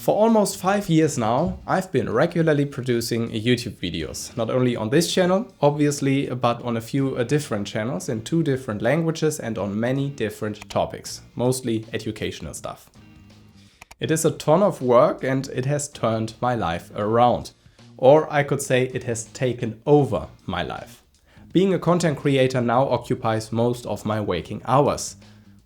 For almost 5 years now, I've been regularly producing YouTube videos, not only on this channel, obviously, but on a few different channels in 2 different languages and on many different topics, mostly educational stuff. It is a ton of work and it has turned my life around. Or I could say it has taken over my life. Being a content creator now occupies most of my waking hours,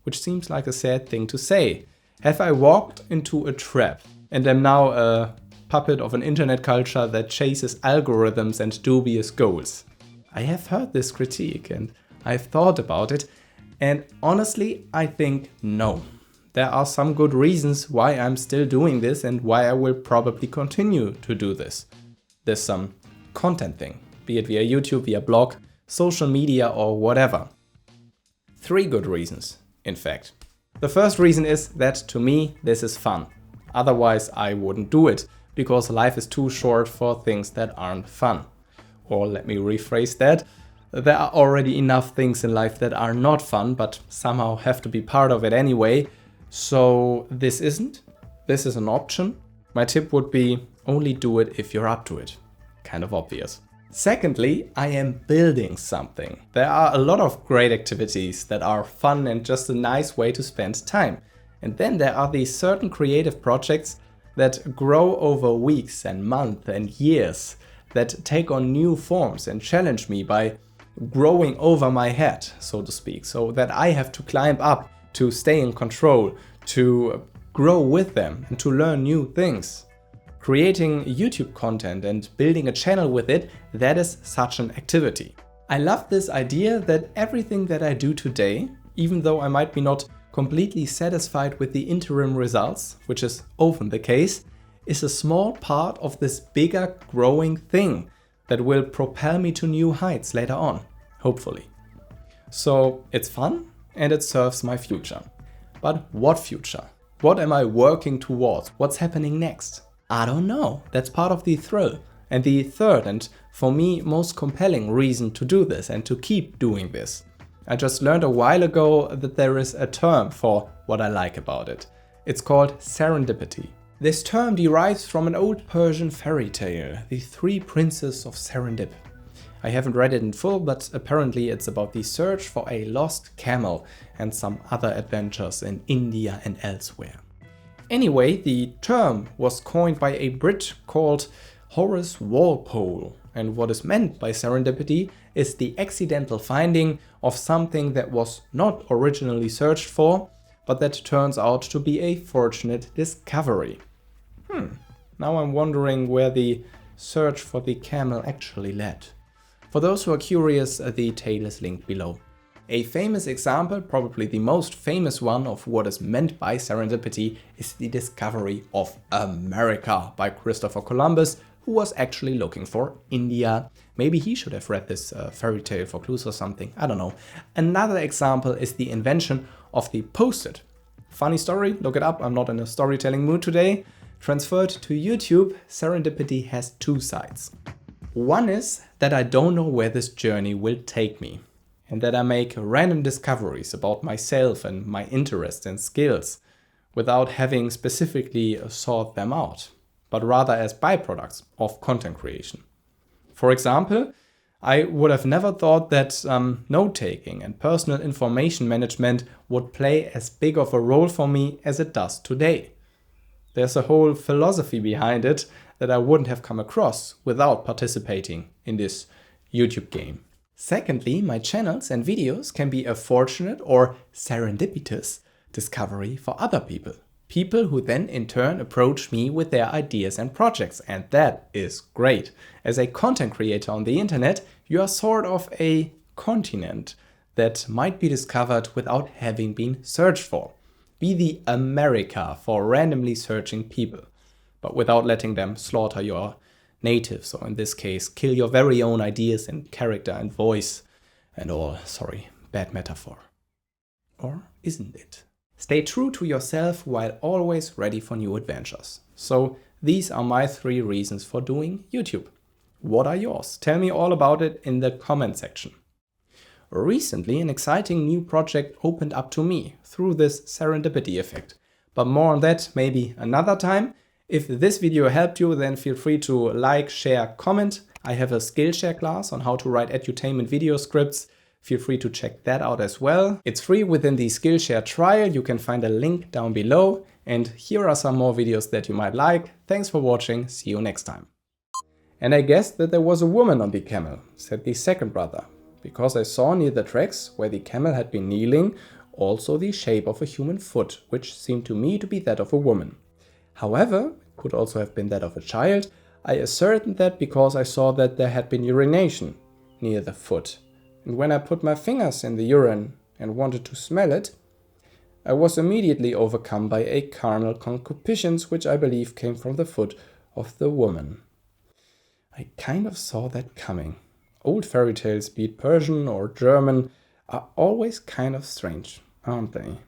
which seems like a sad thing to say. Have I walked into a trap and am now a puppet of an internet culture that chases algorithms and dubious goals? I have heard this critique and I've thought about it, and honestly, I think no. There are some good reasons why I'm still doing this and why I will probably continue to do this. There's some content thing, be it via YouTube, via blog, social media or whatever. 3 good reasons, in fact. The first reason is that to me this is fun. Otherwise I wouldn't do it, because life is too short for things that aren't fun. Or let me rephrase that. There are already enough things in life that are not fun, but somehow have to be part of it anyway. So this isn't. This is an option. My tip would be only do it if you're up to it. Kind of obvious. Secondly, I am building something. There are a lot of great activities that are fun and just a nice way to spend time. And then there are these certain creative projects that grow over weeks and months and years, that take on new forms and challenge me by growing over my head, so to speak, so that I have to climb up to stay in control, to grow with them and to learn new things. Creating YouTube content and building a channel with it, that is such an activity. I love this idea that everything that I do today, even though I might be not completely satisfied with the interim results, which is often the case, is a small part of this bigger growing thing that will propel me to new heights later on, hopefully. So it's fun and it serves my future. But what future? What am I working towards? What's happening next? I don't know. That's part of the thrill. And the third, and for me most compelling reason to do this and to keep doing this. I just learned a while ago that there is a term for what I like about it. It's called serendipity. This term derives from an old Persian fairy tale, The 3 Princes of Serendip. I haven't read it in full, but apparently it's about the search for a lost camel and some other adventures in India and elsewhere. Anyway, the term was coined by a Brit called Horace Walpole, and what is meant by serendipity is the accidental finding of something that was not originally searched for, but that turns out to be a fortunate discovery. Now I'm wondering where the search for the camel actually led. For those who are curious, the tale is linked below. A famous example, probably the most famous one of what is meant by serendipity, is the discovery of America by Christopher Columbus, who was actually looking for India. Maybe he should have read this fairy tale for clues or something, I don't know. Another example is the invention of the Post-it. Funny story, look it up, I'm not in a storytelling mood today. Transferred to YouTube, serendipity has 2 sides. One is that I don't know where this journey will take me, and that I make random discoveries about myself and my interests and skills without having specifically sought them out, but rather as byproducts of content creation. For example, I would have never thought that note-taking and personal information management would play as big of a role for me as it does today. There's a whole philosophy behind it that I wouldn't have come across without participating in this YouTube game. Secondly, my channels and videos can be a fortunate or serendipitous discovery for other people. People who then in turn approach me with their ideas and projects, and that is great. As a content creator on the internet, you are sort of a continent that might be discovered without having been searched for. Be the America for randomly searching people, but without letting them slaughter your natives, or in this case, kill your very own ideas and character and voice and all. Sorry, bad metaphor. Or isn't it? Stay true to yourself while always ready for new adventures. So these are my 3 reasons for doing YouTube. What are yours? Tell me all about it in the comment section. Recently, an exciting new project opened up to me through this serendipity effect. But more on that maybe another time. If this video helped you, then feel free to like, share, comment. I have a Skillshare class on how to write edutainment video scripts. Feel free to check that out as well. It's free within the Skillshare trial. You can find a link down below. And here are some more videos that you might like. Thanks for watching. See you next time. And I guessed that there was a woman on the camel, said the second brother, because I saw near the tracks where the camel had been kneeling also the shape of a human foot, which seemed to me to be that of a woman. However, it could also have been that of a child. I ascertained that because I saw that there had been urination near the foot. And when I put my fingers in the urine and wanted to smell it, I was immediately overcome by a carnal concupiscence, which I believe came from the foot of the woman. I kind of saw that coming. Old fairy tales, be it Persian or German, are always kind of strange, aren't they?